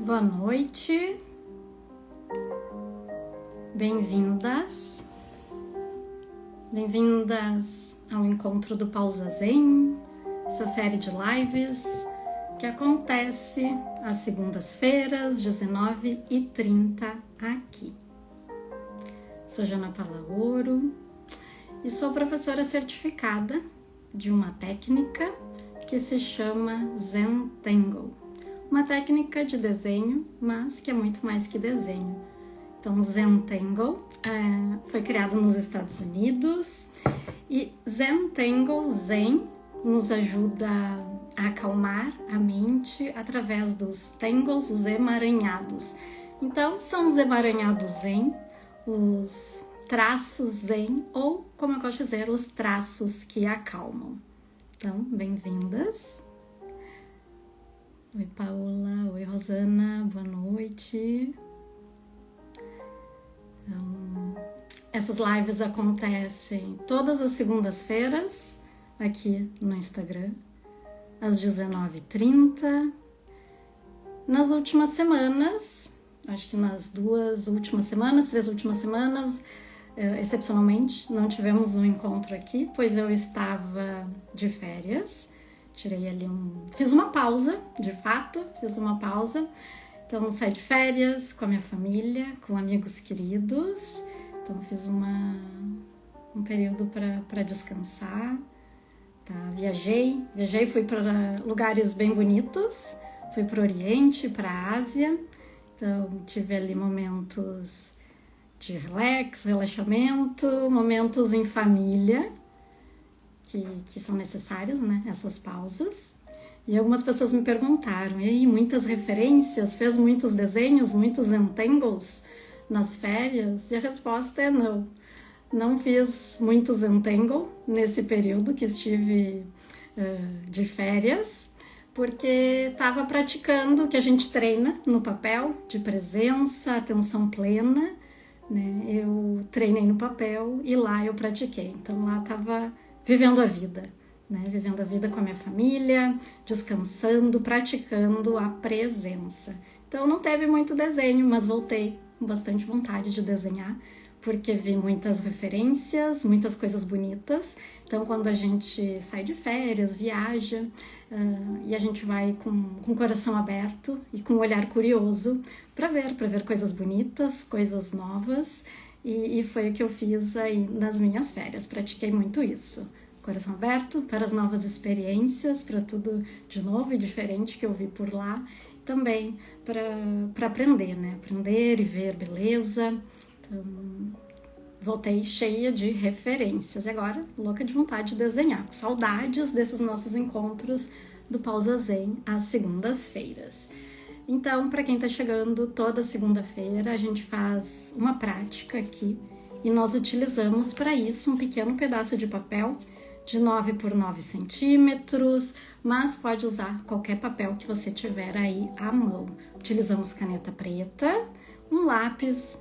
Boa noite, bem-vindas ao encontro do Pausa Zen, essa série de lives que acontece às segundas-feiras, 19h30 aqui. Sou Jana Palaoro e sou professora certificada de uma técnica que se chama Zentangle. Uma técnica de desenho, mas que é muito mais que desenho. Então, Zentangle foi criado nos Estados Unidos e Zen nos ajuda a acalmar a mente através dos tangles, os emaranhados. Então, são os emaranhados Zen, os traços Zen, ou, como eu gosto de dizer, os traços que acalmam. Então, bem-vindas! Oi, Paola. Oi, Rosana. Boa noite. Essas lives acontecem todas as segundas-feiras aqui no Instagram, às 19h30. Nas últimas semanas, acho que nas 3 últimas semanas, excepcionalmente, não tivemos um encontro aqui, pois eu estava de férias. Tirei ali fiz uma pausa, de fato, Então, saí de férias com a minha família, com amigos queridos. Então, fiz um período para descansar. Tá? Viajei, fui para lugares bem bonitos. Fui para o Oriente, para a Ásia. Então, tive ali momentos de relaxamento, momentos em família. Que são necessários, né? Essas pausas. E algumas pessoas me perguntaram, e aí, muitas referências? Fez muitos desenhos, muitos entangles nas férias? E a resposta é não. Não fiz muitos entangle nesse período que estive de férias, porque estava praticando o que a gente treina no papel, de presença, atenção plena, né? Eu treinei no papel e lá eu pratiquei. Então lá estava vivendo a vida, né? Vivendo a vida com a minha família, descansando, praticando a presença. Então não teve muito desenho, mas voltei com bastante vontade de desenhar, porque vi muitas referências, muitas coisas bonitas. Então quando a gente sai de férias, viaja, e a gente vai com o coração aberto e com o olhar curioso para ver coisas bonitas, coisas novas. E foi o que eu fiz aí nas minhas férias, pratiquei muito isso. Coração aberto para as novas experiências, para tudo de novo e diferente que eu vi por lá. Também para aprender, né? Aprender e ver beleza. Então, voltei cheia de referências. E agora, louca de vontade de desenhar. Saudades desses nossos encontros do Pausa Zen às segundas-feiras. Então, para quem está chegando, toda segunda-feira a gente faz uma prática aqui e nós utilizamos para isso um pequeno pedaço de papel de 9 por 9 centímetros, mas pode usar qualquer papel que você tiver aí à mão. Utilizamos caneta preta, um lápis,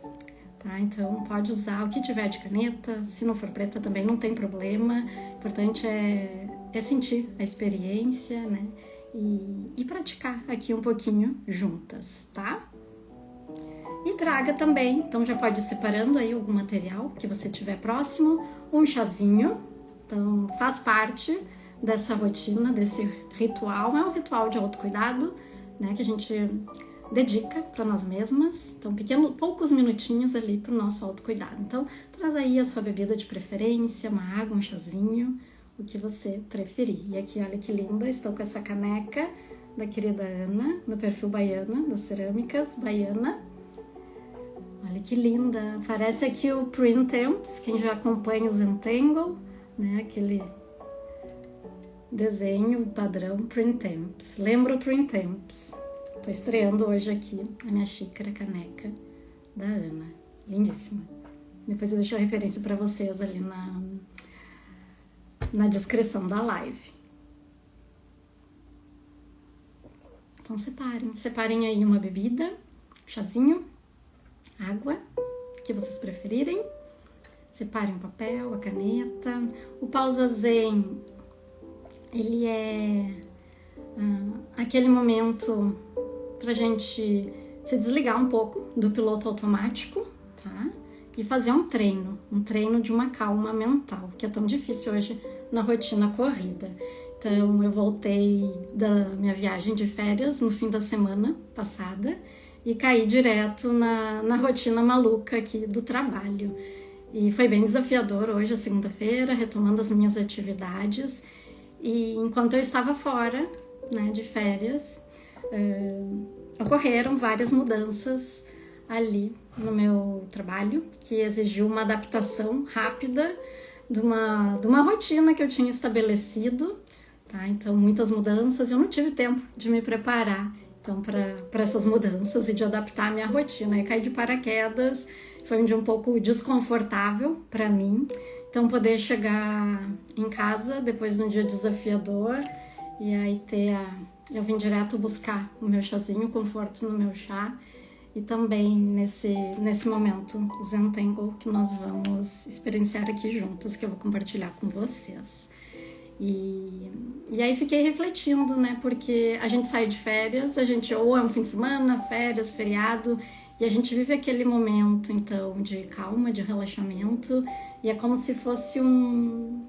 tá? Então pode usar o que tiver de caneta, se não for preta também não tem problema. O importante é sentir a experiência, né? E praticar aqui um pouquinho juntas, tá? E traga também, então já pode ir separando aí algum material que você tiver próximo, um chazinho, então faz parte dessa rotina, desse ritual, é um ritual de autocuidado, né, que a gente dedica para nós mesmas, então poucos minutinhos ali para o nosso autocuidado. Então traz aí a sua bebida de preferência, uma água, um chazinho, o que você preferir. E aqui, olha que linda, estou com essa caneca da querida Ana, no perfil Baiana, das Cerâmicas Baiana. Olha que linda, parece aqui o Printemps, quem já acompanha o Zentangle, né, aquele desenho padrão Printemps. Lembra o Printemps? Estou estreando hoje aqui a minha xícara caneca da Ana, lindíssima. Depois eu deixo a referência para vocês ali na descrição da live. Então separem aí uma bebida, chazinho, água, que vocês preferirem. Separem o papel, a caneta. O Pausa Zen, ele é aquele momento pra gente se desligar um pouco do piloto automático, tá? E fazer um treino de uma calma mental, que é tão difícil hoje na rotina corrida. Então, eu voltei da minha viagem de férias no fim da semana passada e caí direto na rotina maluca aqui do trabalho. E foi bem desafiador hoje, a segunda-feira, retomando as minhas atividades. E enquanto eu estava fora, né, de férias, ocorreram várias mudanças ali no meu trabalho, que exigiu uma adaptação rápida de uma rotina que eu tinha estabelecido, tá? Então, muitas mudanças, eu não tive tempo de me preparar então, para essas mudanças e de adaptar a minha rotina. Eu caí de paraquedas, foi um dia um pouco desconfortável para mim. Então, poder chegar em casa depois de um dia desafiador e aí eu vim direto buscar o meu chazinho, conforto no meu chá, e também nesse momento Zentangle que nós vamos experienciar aqui juntos, que eu vou compartilhar com vocês. E aí fiquei refletindo, né? Porque a gente sai de férias, a gente ou é um fim de semana, férias, feriado, e a gente vive aquele momento, então, de calma, de relaxamento, e é como se fosse um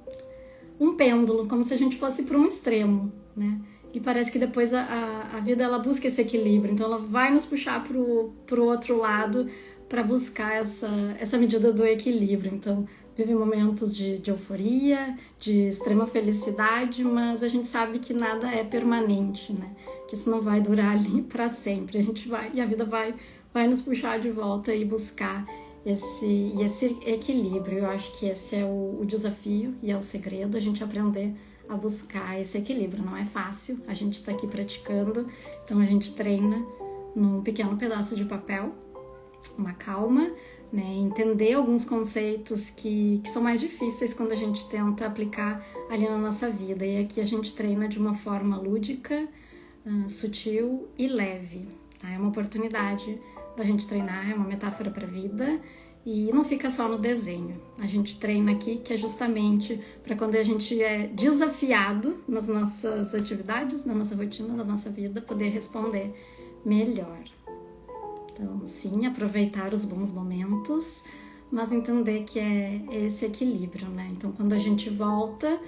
pêndulo, como se a gente fosse para um extremo, né? E parece que depois a vida, ela busca esse equilíbrio, então ela vai nos puxar pro outro lado para buscar essa medida do equilíbrio. Então, vive momentos de euforia, de extrema felicidade, mas a gente sabe que nada é permanente, né? Que isso não vai durar ali para sempre. A vida vai nos puxar de volta e buscar esse equilíbrio. Eu acho que esse é o desafio e é o segredo, a gente aprender a buscar esse equilíbrio. Não é fácil, a gente está aqui praticando, então a gente treina num pequeno pedaço de papel, uma calma, né? Entender alguns conceitos que são mais difíceis quando a gente tenta aplicar ali na nossa vida. E aqui a gente treina de uma forma lúdica, sutil e leve, tá? É uma oportunidade da gente treinar, é uma metáfora para a vida. E não fica só no desenho. A gente treina aqui que é justamente para quando a gente é desafiado nas nossas atividades, na nossa rotina, na nossa vida, poder responder melhor. Então, sim, aproveitar os bons momentos, mas entender que é esse equilíbrio, né? Então, quando a gente volta,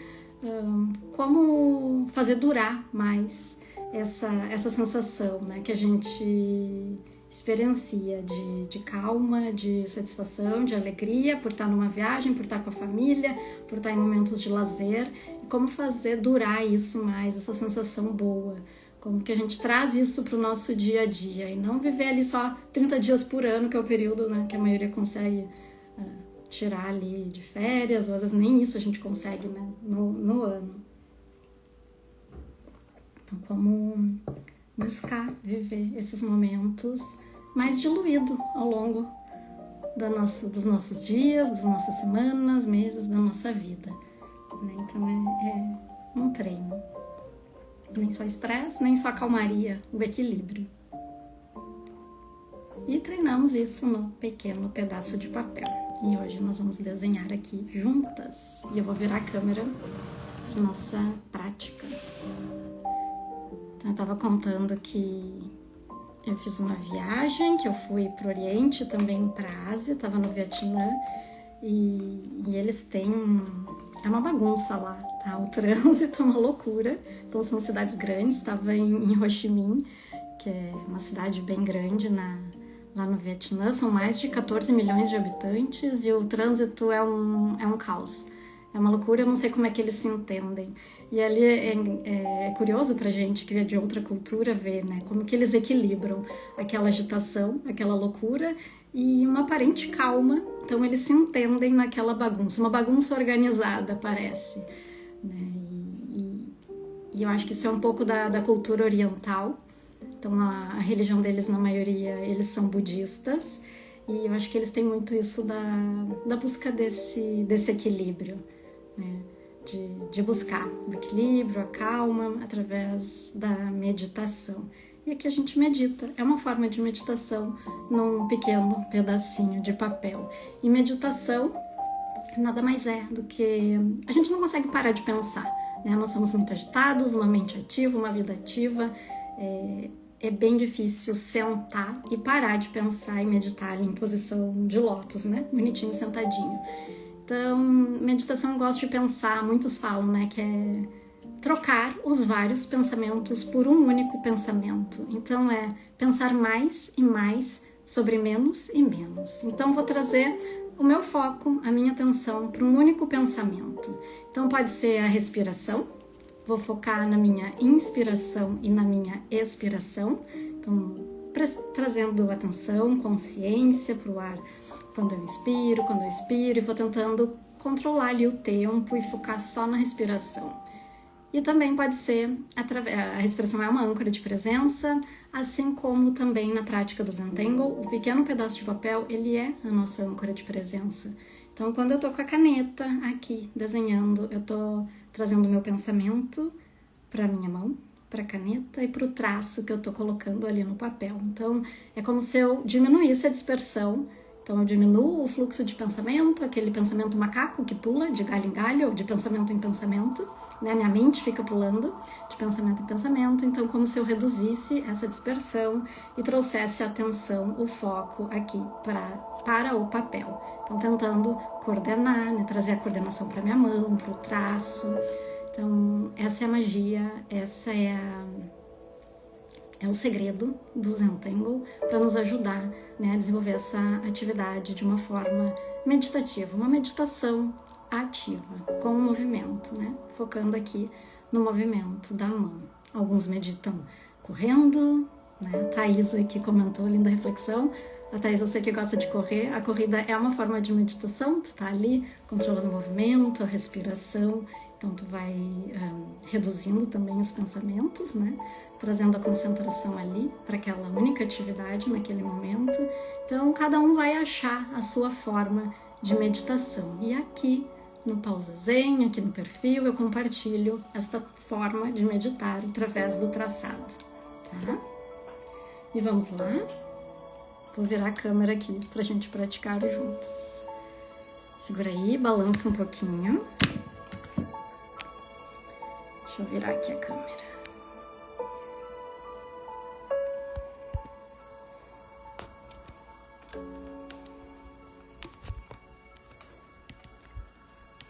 como fazer durar mais essa sensação, né? Que a gente experiencia de calma, de satisfação, de alegria, por estar numa viagem, por estar com a família, por estar em momentos de lazer, e como fazer durar isso mais, essa sensação boa, como que a gente traz isso para o nosso dia a dia, e não viver ali só 30 dias por ano, que é o período, né, que a maioria consegue tirar ali de férias, ou às vezes nem isso a gente consegue, né, no ano. Então, como buscar viver esses momentos mais diluído ao longo dos nossos dias, das nossas semanas, meses, da nossa vida, né? Então é um treino. Nem só estresse, nem só calmaria, o equilíbrio. E treinamos isso no pequeno pedaço de papel. E hoje nós vamos desenhar aqui juntas. E eu vou virar a câmera para nossa prática. Então, eu estava contando que eu fiz uma viagem, que eu fui para o Oriente, também para a Ásia, estava no Vietnã, e eles têm é uma bagunça lá, tá? O trânsito é uma loucura, então são cidades grandes, estava em Ho Chi Minh, que é uma cidade bem grande lá no Vietnã, são mais de 14 milhões de habitantes e o trânsito é um caos. É uma loucura, eu não sei como é que eles se entendem. E ali é curioso pra gente que é de outra cultura ver, né? Como que eles equilibram aquela agitação, aquela loucura e uma aparente calma. Então eles se entendem naquela bagunça, uma bagunça organizada, parece, né? E eu acho que isso é um pouco da cultura oriental. Então a religião deles, na maioria, eles são budistas. E eu acho que eles têm muito isso da busca desse equilíbrio, né? De buscar o equilíbrio, a calma, através da meditação. E aqui a gente medita, é uma forma de meditação num pequeno pedacinho de papel. E meditação nada mais é do que... A gente não consegue parar de pensar, né? Nós somos muito agitados, uma mente ativa, uma vida ativa. é bem difícil sentar e parar de pensar e meditar ali em posição de lótus, né? Bonitinho, sentadinho. Então, meditação eu gosto de pensar, muitos falam, né, que é trocar os vários pensamentos por um único pensamento. Então, é pensar mais e mais sobre menos e menos. Então, vou trazer o meu foco, a minha atenção para um único pensamento. Então, pode ser a respiração. Vou focar na minha inspiração e na minha expiração. Então, trazendo atenção, consciência para o ar quando eu inspiro, quando eu expiro, e vou tentando controlar ali o tempo e focar só na respiração. E também pode ser, a respiração é uma âncora de presença, assim como também na prática do Zentangle, o pequeno pedaço de papel, ele é a nossa âncora de presença. Então, quando eu tô com a caneta aqui, desenhando, eu tô trazendo o meu pensamento para minha mão, para a caneta e para o traço que eu tô colocando ali no papel. Então, é como se eu diminuísse a dispersão. Então, eu diminuo o fluxo de pensamento, aquele pensamento macaco que pula de galho em galho, ou de pensamento em pensamento, né? Minha mente fica pulando de pensamento em pensamento. Então, como se eu reduzisse essa dispersão e trouxesse a atenção, o foco aqui para o papel. Então, tentando coordenar, né? Trazer a coordenação para minha mão, para o traço. Então, essa é a magia, essa é o segredo do Zentangle para nos ajudar, né, a desenvolver essa atividade de uma forma meditativa, uma meditação ativa, com o movimento, né, focando aqui no movimento da mão. Alguns meditam correndo, né, a Thaisa aqui comentou, linda reflexão. A Thaisa, eu sei que gosta de correr, a corrida é uma forma de meditação, tu tá ali controlando o movimento, a respiração, então tu vai reduzindo também os pensamentos, né, trazendo a concentração ali para aquela única atividade naquele momento. Então, cada um vai achar a sua forma de meditação. E aqui no Pausa Zen, aqui no perfil, eu compartilho esta forma de meditar através do traçado, tá? E vamos lá. Vou virar a câmera aqui pra gente praticar juntos. Segura aí, balança um pouquinho. Deixa eu virar aqui a câmera.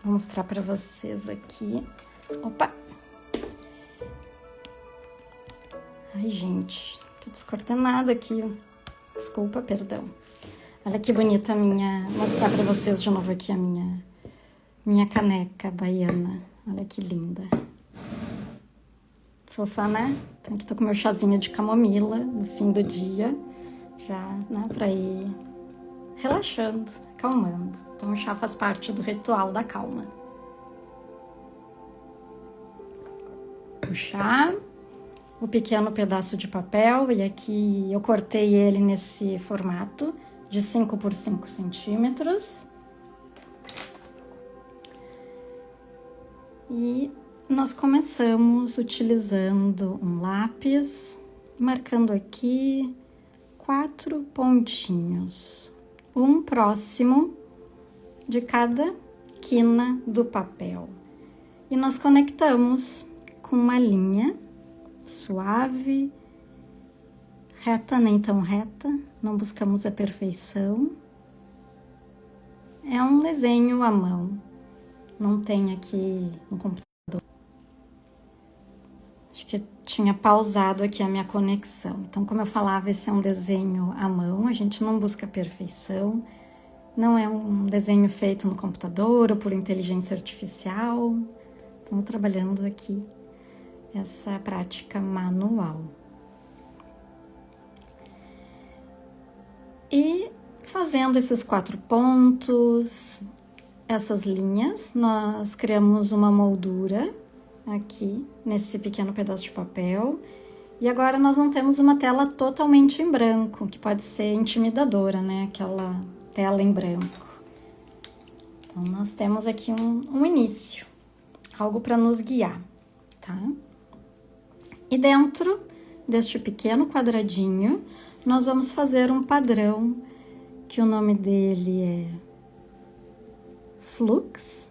Vou mostrar para vocês aqui. Opa! Ai, gente, tô descoordenada aqui. Desculpa, perdão. Olha que bonita a minha... Vou mostrar para vocês de novo aqui a minha caneca baiana. Olha que linda. Fofa, né? Então aqui tô com meu chazinho de camomila no fim do dia. Já, né, pra ir relaxando, acalmando. Então o chá faz parte do ritual da calma. O chá, o pequeno pedaço de papel, e aqui eu cortei ele nesse formato de 5 por 5 centímetros. E nós começamos utilizando um lápis, marcando aqui 4 pontinhos, um próximo de cada quina do papel. E nós conectamos com uma linha suave, reta, nem tão reta, não buscamos a perfeição. É um desenho à mão, não tem aqui no computador. Acho que eu tinha pausado aqui a minha conexão. Então, como eu falava, esse é um desenho à mão, a gente não busca a perfeição, não é um desenho feito no computador ou por inteligência artificial. Estamos trabalhando aqui essa prática manual. E fazendo esses 4 pontos, essas linhas, nós criamos uma moldura aqui nesse pequeno pedaço de papel. E agora nós não temos uma tela totalmente em branco, que pode ser intimidadora, né? Aquela tela em branco. Então, nós temos aqui um início, algo para nos guiar, tá? E dentro deste pequeno quadradinho, nós vamos fazer um padrão, que o nome dele é Flux.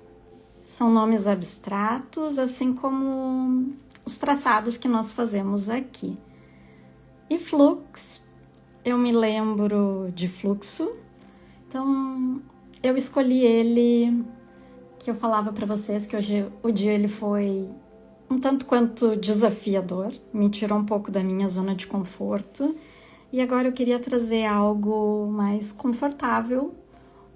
São nomes abstratos, assim como os traçados que nós fazemos aqui. E flux, eu me lembro de fluxo, então eu escolhi ele, que eu falava para vocês que hoje o dia ele foi um tanto quanto desafiador, me tirou um pouco da minha zona de conforto, e agora eu queria trazer algo mais confortável,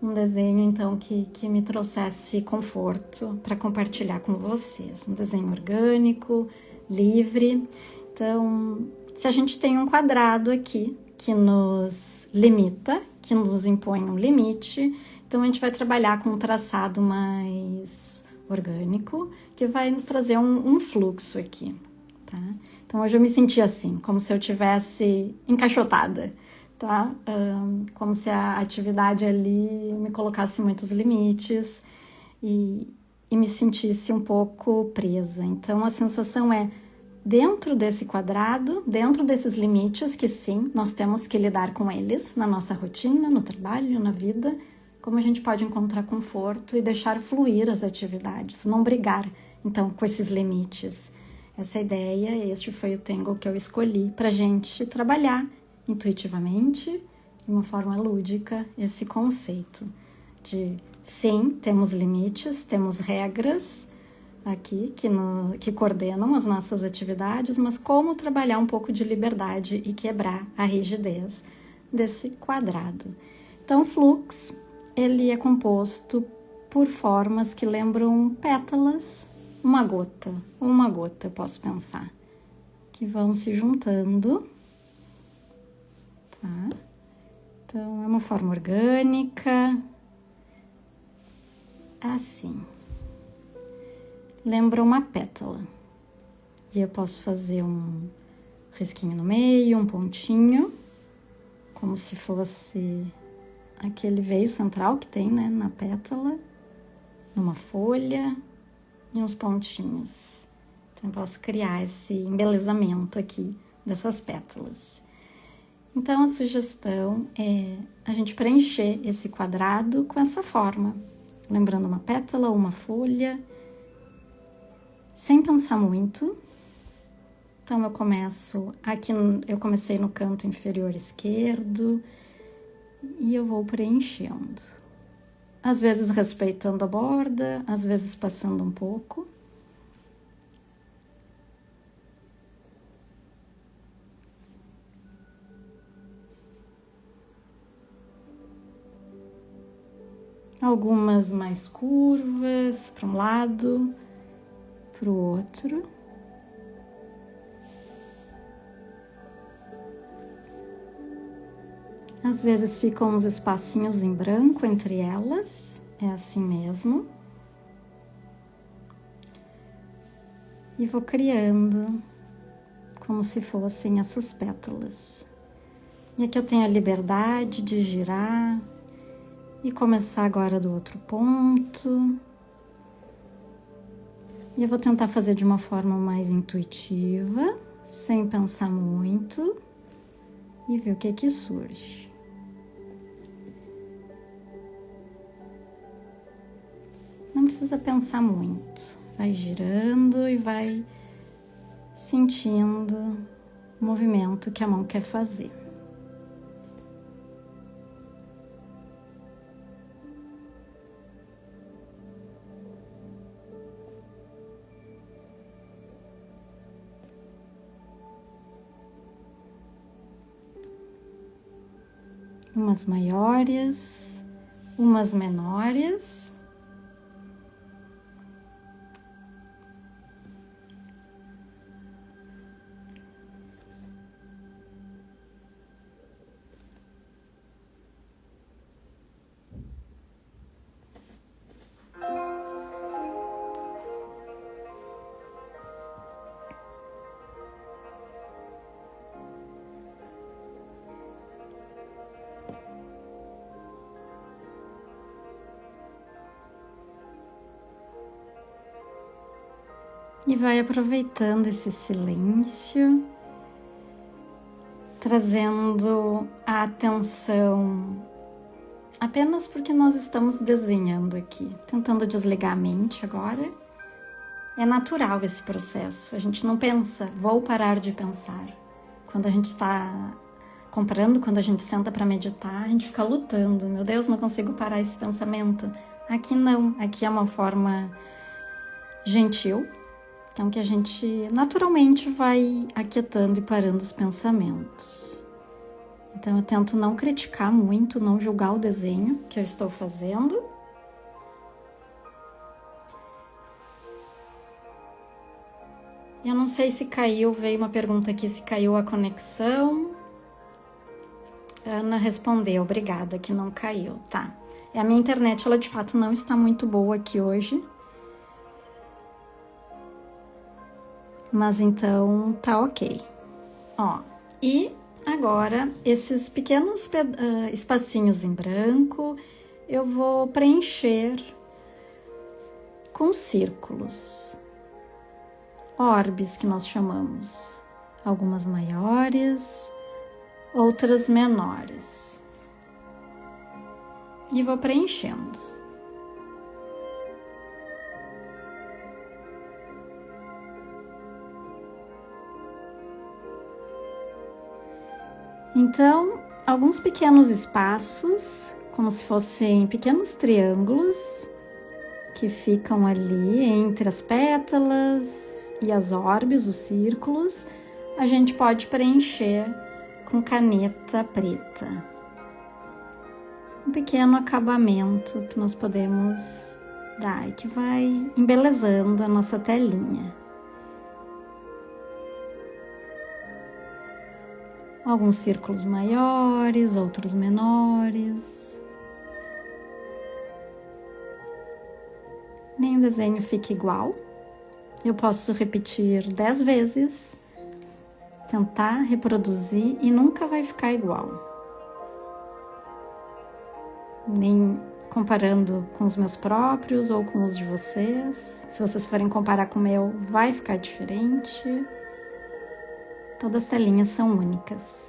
um desenho então que me trouxesse conforto para compartilhar com vocês, um desenho orgânico, livre. Então, se a gente tem um quadrado aqui que nos limita, que nos impõe um limite, então a gente vai trabalhar com um traçado mais orgânico, que vai nos trazer um fluxo aqui, tá? Então hoje eu me senti assim, como se eu tivesse encaixotada, tá? Como se a atividade ali me colocasse muitos limites e me sentisse um pouco presa. Então a sensação é, dentro desse quadrado, dentro desses limites, que sim, nós temos que lidar com eles na nossa rotina, no trabalho, na vida, como a gente pode encontrar conforto e deixar fluir as atividades, não brigar, então, com esses limites. Essa ideia, este foi o Tango que eu escolhi para a gente trabalhar intuitivamente, de uma forma lúdica, esse conceito de, sim, temos limites, temos regras aqui que coordenam as nossas atividades, mas como trabalhar um pouco de liberdade e quebrar a rigidez desse quadrado. Então, o flux, ele é composto por formas que lembram pétalas, uma gota, eu posso pensar, que vão se juntando, tá? Então, é uma forma orgânica, assim. Lembra uma pétala. E eu posso fazer um risquinho no meio, um pontinho, como se fosse aquele veio central que tem, né, na pétala, numa folha e uns pontinhos. Então, eu posso criar esse embelezamento aqui dessas pétalas. Então, a sugestão é a gente preencher esse quadrado com essa forma, lembrando uma pétala ou uma folha, sem pensar muito. Então, eu começo aqui, eu comecei no canto inferior esquerdo, e eu vou preenchendo. Às vezes respeitando a borda, às vezes passando um pouco. Algumas mais curvas para um lado, para o outro. Às vezes ficam uns espacinhos em branco entre elas, é assim mesmo. E vou criando como se fossem essas pétalas. E aqui eu tenho a liberdade de girar e começar agora do outro ponto. E eu vou tentar fazer de uma forma mais intuitiva, sem pensar muito, e ver o que surge. Não precisa pensar muito, vai girando e vai sentindo o movimento que a mão quer fazer. Umas maiores, umas menores. E vai aproveitando esse silêncio, trazendo a atenção apenas porque nós estamos desenhando aqui, tentando desligar a mente agora. É natural esse processo, a gente não pensa, vou parar de pensar. quando a gente está comprando, quando a gente senta para meditar, a gente fica lutando. Meu Deus, não consigo parar esse pensamento. Aqui não, aqui é uma forma gentil, então que a gente naturalmente vai aquietando e parando os pensamentos. Então eu tento não criticar muito, não julgar o desenho que eu estou fazendo. Eu não sei se caiu, veio uma pergunta aqui se caiu a conexão. Ana respondeu, obrigada, que não caiu, tá. A minha internet, ela de fato não está muito boa aqui hoje. Mas então tá ok. Ó, e agora esses pequenos espacinhos em branco eu vou preencher com círculos. Orbes que nós chamamos. Algumas maiores, outras menores. E vou preenchendo. Então, alguns pequenos espaços, como se fossem pequenos triângulos, que ficam ali entre as pétalas e as orbes, os círculos, a gente pode preencher com caneta preta. Um pequeno acabamento que nós podemos dar e que vai embelezando a nossa telinha. Alguns círculos maiores, outros menores. Nem o desenho fica igual. Eu posso repetir 10 vezes, tentar reproduzir e nunca vai ficar igual. Nem comparando com os meus próprios ou com os de vocês. Se vocês forem comparar com o meu, vai ficar diferente. Todas as telinhas são únicas.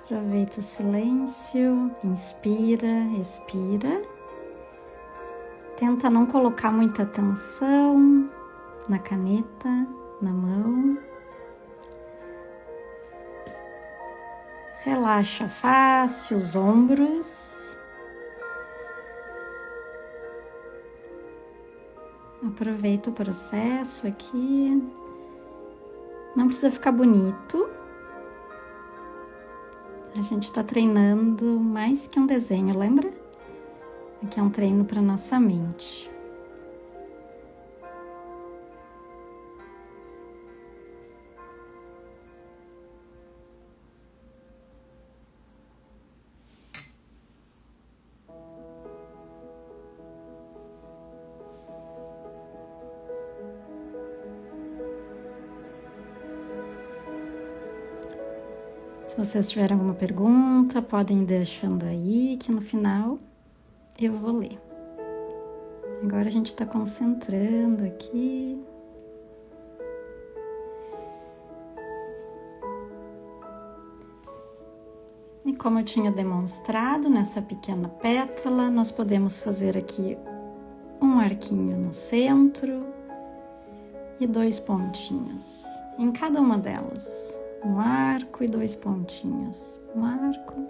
Aproveita o silêncio, inspira, expira. Tenta não colocar muita atenção na caneta, na mão. Relaxa a face, os ombros. Aproveita o processo aqui. Não precisa ficar bonito. A gente está treinando mais que um desenho, lembra? Aqui é um treino para nossa mente. Se vocês tiverem alguma pergunta, podem ir deixando aí, que no final eu vou ler. Agora a gente está concentrando aqui. E como eu tinha demonstrado nessa pequena pétala, nós podemos fazer aqui um arquinho no centro e 2 pontinhos em cada uma delas. Um arco e 2 pontinhos. Um arco.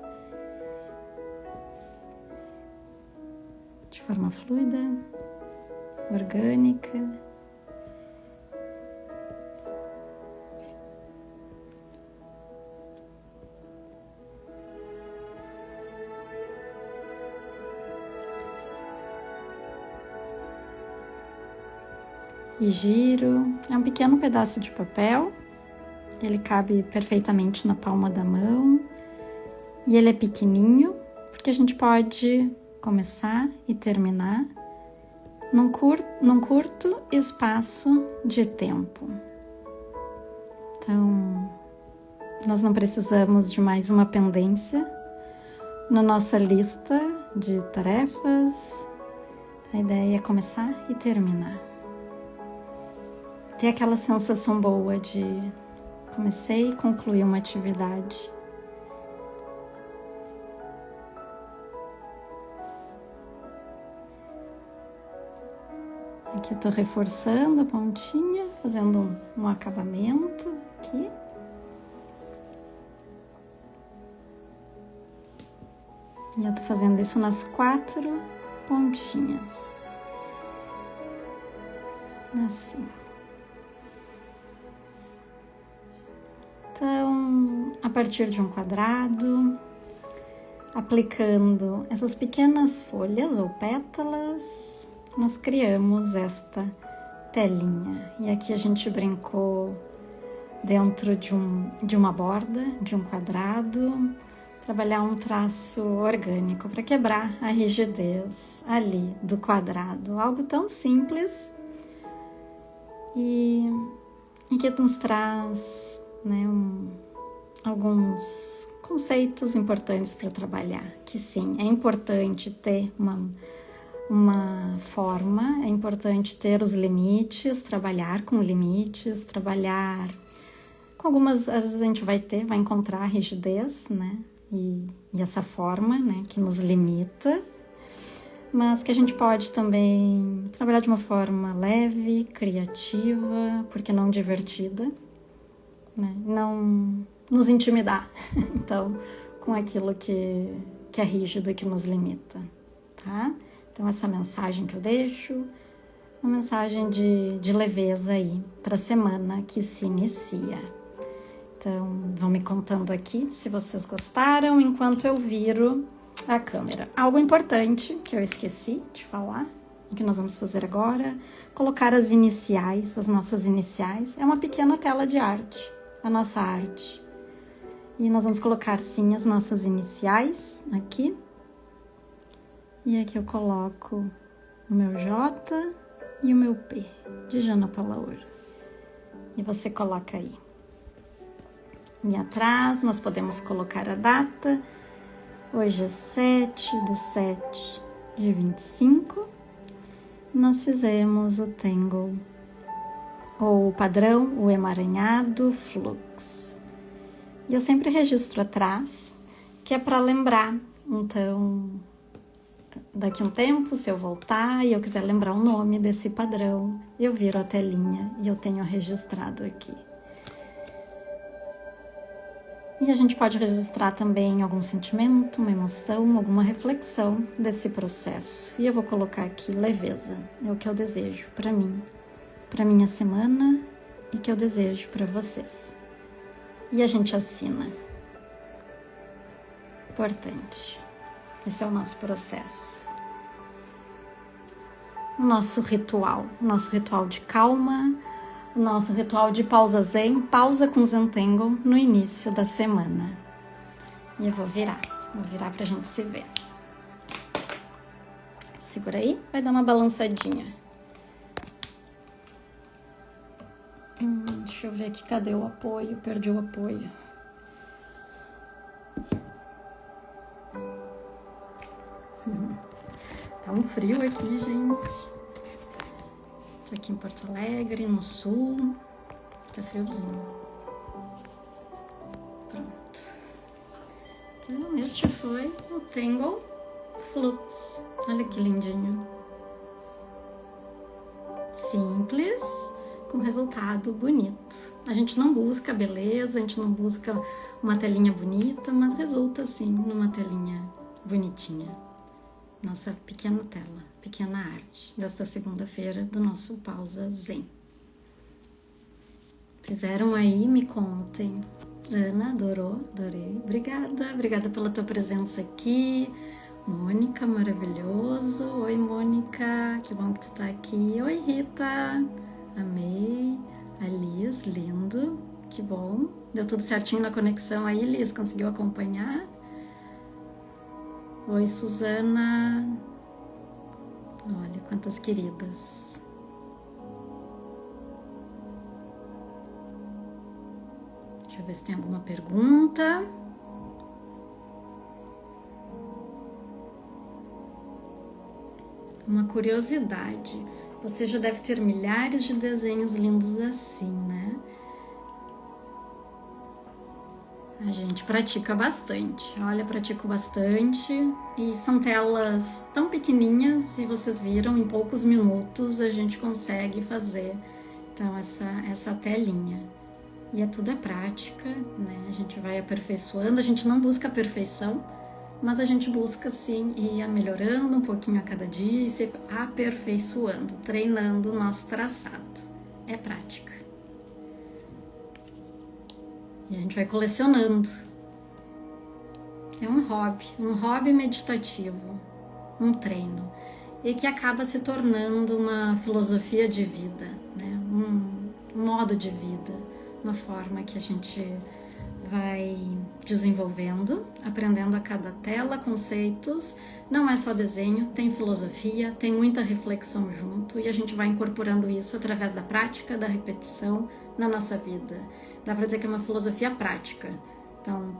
De forma fluida, orgânica. E giro. É um pequeno pedaço de papel. Ele cabe perfeitamente na palma da mão e ele é pequenininho, porque a gente pode começar e terminar num curto espaço de tempo. Então, Nós não precisamos de mais uma pendência na nossa lista de tarefas. A ideia é começar e terminar. Ter aquela sensação boa de comecei e concluí uma atividade. Aqui eu tô reforçando a pontinha, fazendo um acabamento aqui. E eu tô fazendo isso nas 4 pontinhas. Assim. Então, a partir de um quadrado, aplicando essas pequenas folhas ou pétalas, nós criamos esta telinha. E aqui a gente brincou dentro de uma borda, de um quadrado, trabalhar um traço orgânico para quebrar a rigidez ali do quadrado. Algo tão simples e que nos traz, né, alguns conceitos importantes para trabalhar. Que sim, é importante ter uma forma, é importante ter os limites, trabalhar com limites, trabalhar com algumas, às vezes a gente vai encontrar rigidez, né? E essa forma, né, que nos limita, mas que a gente pode também trabalhar de uma forma leve, criativa, porque não divertida, né? Não nos intimidar, então, com aquilo que é rígido e que nos limita, tá? Então, essa mensagem que eu deixo, uma mensagem de leveza aí para a semana que se inicia. Então, vão me contando aqui se vocês gostaram, enquanto eu viro a câmera. Algo importante que eu esqueci de falar, e que nós vamos fazer agora, colocar as iniciais, as nossas iniciais. É uma pequena tela de arte, a nossa arte. E nós vamos colocar, sim, as nossas iniciais aqui. E aqui eu coloco o meu J e o meu P, de Jana Paula Ouro. E você coloca aí. E atrás nós podemos colocar a data. Hoje é 7/7/25. Nós fizemos o Tangle, ou o padrão, o emaranhado Flux. E eu sempre registro atrás, que é para lembrar. Então, daqui a um tempo, se eu voltar e eu quiser lembrar o nome desse padrão, eu viro a telinha e eu tenho registrado aqui. E a gente pode registrar também algum sentimento, uma emoção, alguma reflexão desse processo. E eu vou colocar aqui leveza, é o que eu desejo para mim, para minha semana e que eu desejo para vocês. E a gente assina. Importante. Esse é o nosso processo. O nosso ritual de calma, o nosso ritual de pausa zen, pausa com Zentangle no início da semana. E eu vou virar pra gente se ver. Segura aí, vai dar uma balançadinha. Deixa eu ver aqui, cadê o apoio? Perdi o apoio. Tá um frio aqui, gente. Tô aqui em Porto Alegre, no sul. Tá friozinho. Pronto. Então, este foi o Tangle Flux. Olha que lindinho. Simples, com resultado bonito. A gente não busca beleza, a gente não busca uma telinha bonita, mas resulta, sim, numa telinha bonitinha. Nossa pequena tela, pequena arte desta segunda-feira do nosso Pausa Zen. Fizeram aí? Me contem. Ana, adorei. Obrigada pela tua presença aqui. Mônica, maravilhoso. Oi, Mônica, que bom que tu tá aqui. Oi, Rita, amei. A Liz, lindo, que bom. Deu tudo certinho na conexão aí, Liz, conseguiu acompanhar? Oi, Suzana. Olha quantas queridas. Deixa eu ver se tem alguma pergunta. Uma curiosidade. Você já deve ter milhares de desenhos lindos assim, né? A gente pratica bastante. Olha, pratico bastante. E são telas tão pequenininhas, e vocês viram, em poucos minutos a gente consegue fazer então essa telinha. E tudo é prática, né? A gente vai aperfeiçoando, a gente não busca a perfeição, mas a gente busca sim ir melhorando um pouquinho a cada dia e se aperfeiçoando, treinando o nosso traçado. É prática. E a gente vai colecionando. É um hobby meditativo, um treino, e que acaba se tornando uma filosofia de vida, né? Um modo de vida, uma forma que a gente vai desenvolvendo, aprendendo a cada tela conceitos. Não é só desenho, tem filosofia, tem muita reflexão junto, e a gente vai incorporando isso através da prática, da repetição na nossa vida. Dá para dizer que é uma filosofia prática. Então,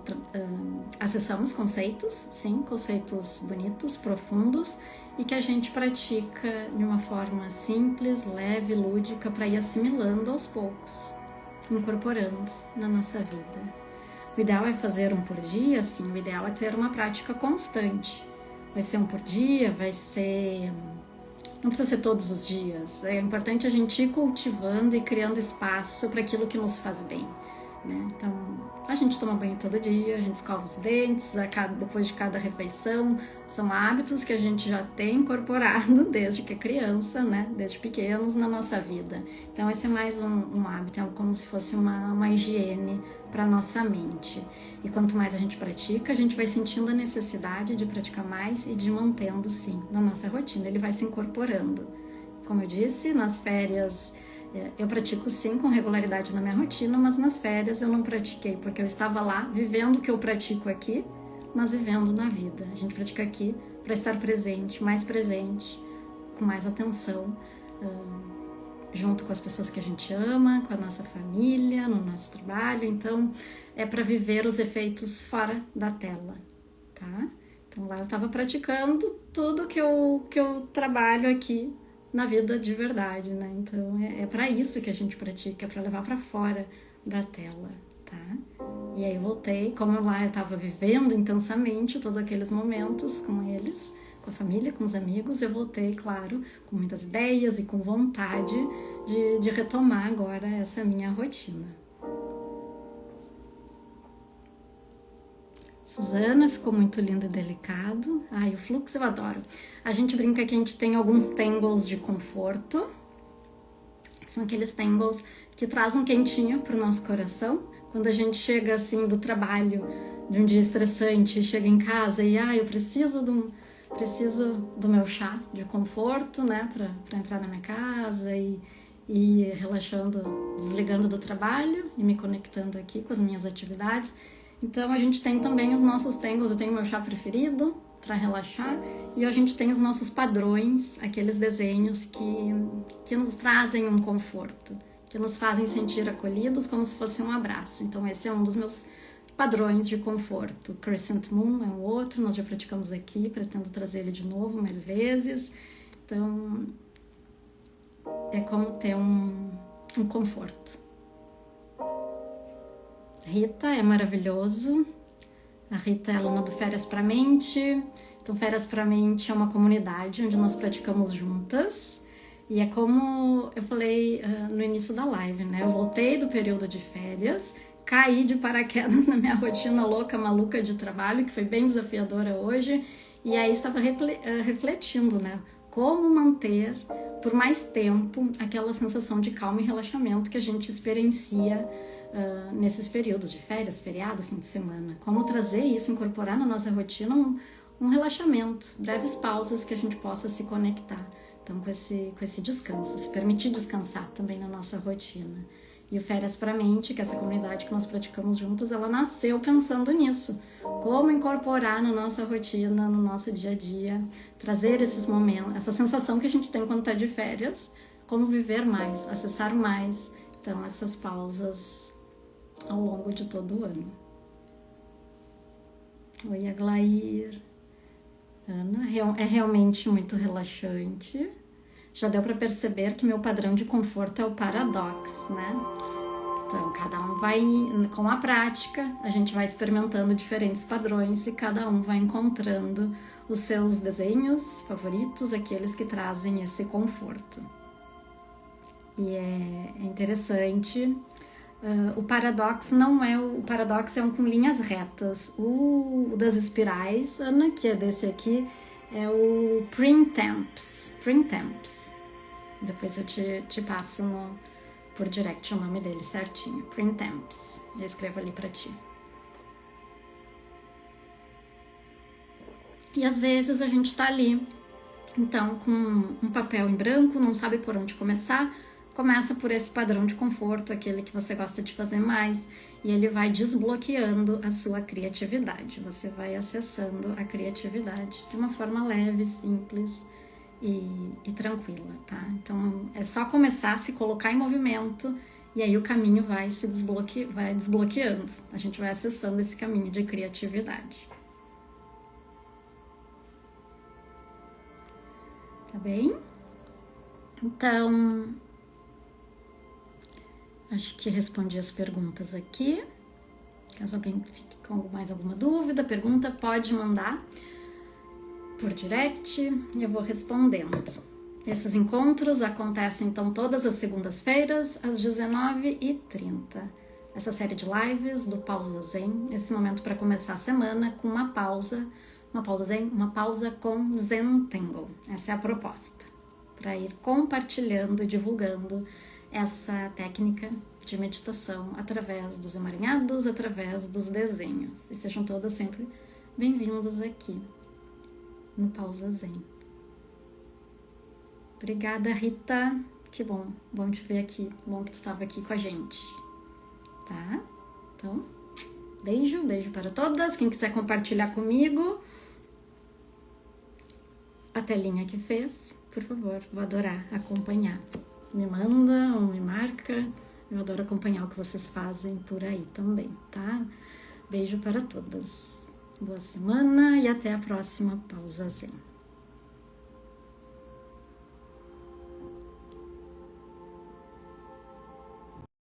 acessamos conceitos, sim, conceitos bonitos, profundos, e que a gente pratica de uma forma simples, leve, lúdica, para ir assimilando aos poucos, incorporando na nossa vida. O ideal é fazer um por dia, sim, o ideal é ter uma prática constante. Vai ser um por dia, vai ser... Não precisa ser todos os dias. É importante a gente ir cultivando e criando espaço para aquilo que nos faz bem, né? Então, a gente toma banho todo dia, a gente escova os dentes depois de cada refeição. São hábitos que a gente já tem incorporado desde que é criança, né? Desde pequenos na nossa vida. Então, esse é mais um hábito, é como se fosse uma higiene para nossa mente. E quanto mais a gente pratica, a gente vai sentindo a necessidade de praticar mais e de mantendo, sim, na nossa rotina. Ele vai se incorporando. Como eu disse, nas férias... Eu pratico sim com regularidade na minha rotina, mas nas férias eu não pratiquei, porque eu estava lá vivendo o que eu pratico aqui, mas vivendo na vida. A gente pratica aqui para estar presente, com mais atenção, junto com as pessoas que a gente ama, com a nossa família, no nosso trabalho. Então, é para viver os efeitos fora da tela, tá? Então, lá eu estava praticando tudo que eu trabalho aqui na vida de verdade, né? Então, é para isso que a gente pratica, é para levar para fora da tela, tá? E aí eu voltei, como lá eu estava vivendo intensamente todos aqueles momentos com eles, com a família, com os amigos, eu voltei, claro, com muitas ideias e com vontade de retomar agora essa minha rotina. Suzana, ficou muito lindo e delicado. Ai, o fluxo eu adoro. A gente brinca que a gente tem alguns tangles de conforto. São aqueles tangles que trazem um quentinho pro nosso coração. Quando a gente chega assim do trabalho, de um dia estressante, chega em casa e eu preciso do meu chá de conforto, né, para entrar na minha casa e ir relaxando, desligando do trabalho e me conectando aqui com as minhas atividades. Então a gente tem também os nossos tangles. Eu tenho o meu chá preferido para relaxar, e a gente tem os nossos padrões, aqueles desenhos que nos trazem um conforto, que nos fazem sentir acolhidos como se fosse um abraço. Então esse é um dos meus padrões de conforto. Crescent Moon é o outro, nós já praticamos aqui, pretendo trazer ele de novo mais vezes. Então é como ter um conforto. Rita é maravilhoso. A Rita é aluna do Férias pra Mente. Então, Férias pra Mente é uma comunidade onde nós praticamos juntas. E é como eu falei no início da live, né? Eu voltei do período de férias, caí de paraquedas na minha rotina louca, maluca de trabalho, que foi bem desafiadora hoje. E aí estava refletindo, né? Como manter por mais tempo aquela sensação de calma e relaxamento que a gente experiencia nesses períodos de férias, feriado, fim de semana. Como trazer isso, incorporar na nossa rotina um relaxamento, breves pausas que a gente possa se conectar. Então, com esse descanso, se permitir descansar também na nossa rotina. E o Férias pra Mente, que é essa comunidade que nós praticamos juntas, ela nasceu pensando nisso. Como incorporar na nossa rotina, no nosso dia a dia, trazer esses momentos, essa sensação que a gente tem quando está de férias, como viver mais, acessar mais. Então, essas pausas ao longo de todo o ano. Oi, Aglair. Ana, é realmente muito relaxante. Já deu para perceber que meu padrão de conforto é o Paradox, né? Então, cada um vai, com a prática, a gente vai experimentando diferentes padrões e cada um vai encontrando os seus desenhos favoritos, aqueles que trazem esse conforto. E é interessante. O Paradox não é o Paradox, é um com linhas retas. O das espirais, Ana, que é desse aqui, é o Printemps. Depois eu te passo por direct o nome dele certinho. Printemps. Eu escrevo ali pra ti. E às vezes a gente tá ali, então, com um papel em branco, não sabe por onde começar. Começa por esse padrão de conforto, aquele que você gosta de fazer mais, e ele vai desbloqueando a sua criatividade. Você vai acessando a criatividade de uma forma leve, simples e tranquila, tá? Então, é só começar a se colocar em movimento e aí o caminho vai vai desbloqueando. A gente vai acessando esse caminho de criatividade. Tá bem? Então, acho que respondi as perguntas aqui. Caso alguém fique com mais alguma dúvida, pergunta, pode mandar por direct e eu vou respondendo. Esses encontros acontecem então todas as segundas-feiras às 19h30. Essa série de lives do Pausa Zen, esse momento para começar a semana com uma pausa zen, uma pausa com Zentangle. Essa é a proposta, para ir compartilhando e divulgando essa técnica de meditação através dos emaranhados, através dos desenhos. E sejam todas sempre bem-vindas aqui no Pausa Zen. Obrigada, Rita. Que bom te ver aqui. Bom que tu estava aqui com a gente. Tá? Então, beijo para todas. Quem quiser compartilhar comigo a telinha que fez, por favor, vou adorar acompanhar. Me manda ou me marca. Eu adoro acompanhar o que vocês fazem por aí também, tá? Beijo para todas. Boa semana e até a próxima Pausa Zen.